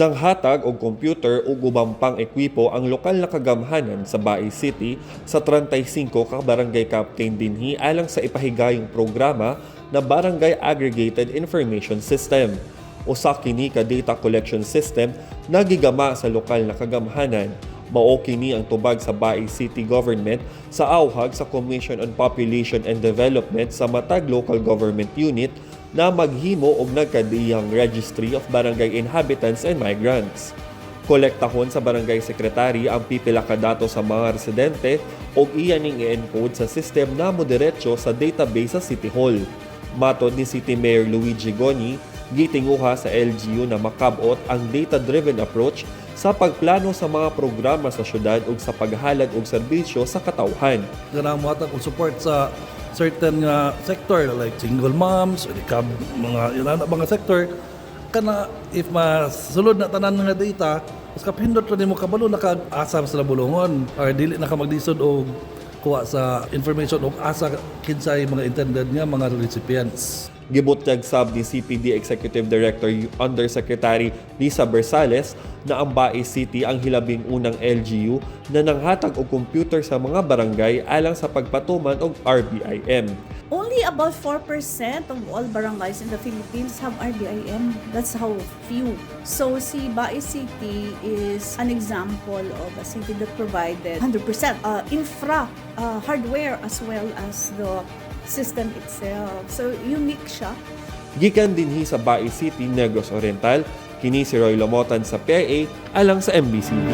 Nanghatag og kompyuter ug ubang pang-ekwipo ang lokal na kagamhanan sa Bais City sa 35 ka barangay captain dinhi alang sa ipahigayong programa na Barangay Aggregated Information System. Usa kini ka data collection system na gigama sa lokal na kagamhanan. Mao kini ang tubag sa Bais City Government sa awhag sa Commission on Population and Development sa matag local government unit na maghimo og nagkadiyang Registry of Barangay Inhabitants and Migrants. Kolektahon sa barangay secretary ang pipila ka datos sa mga residente ug iyaning i-encode sa system na moderetso sa database sa City Hall. Matod ni City Mayor Luigi Goni, gitinguha sa LGU na makabot ang data-driven approach sa pagplano sa mga programa sa syudad ug sa paghalad og serbisyo sa katawhan. Ganang mo atang support sa certain sector like single moms, mga sector kana if masulod na tanan nga data, mas kapindot ra nimo kabalo naka-asa sa bulungon or dili na ka maglisod og kuha sa information og asa kinsay mga intended nga mga recipients. Gibutyag sab ni CPD Executive Director Undersecretary Lisa Bersales na ang Bais City ang hilabing unang LGU na nanghatag og kompyuter sa mga barangay alang sa pagpatuman og RBIM. Only about 4% of all barangays in the Philippines have RBIM. That's how few. So si Bais City is an example of a city that provided 100% infra, hardware as well as the system itself. So unique siya. Gikan dinhi sa Bais City, Negros Oriental, kini si Roy Lamotan sa PIA alang sa MBCD.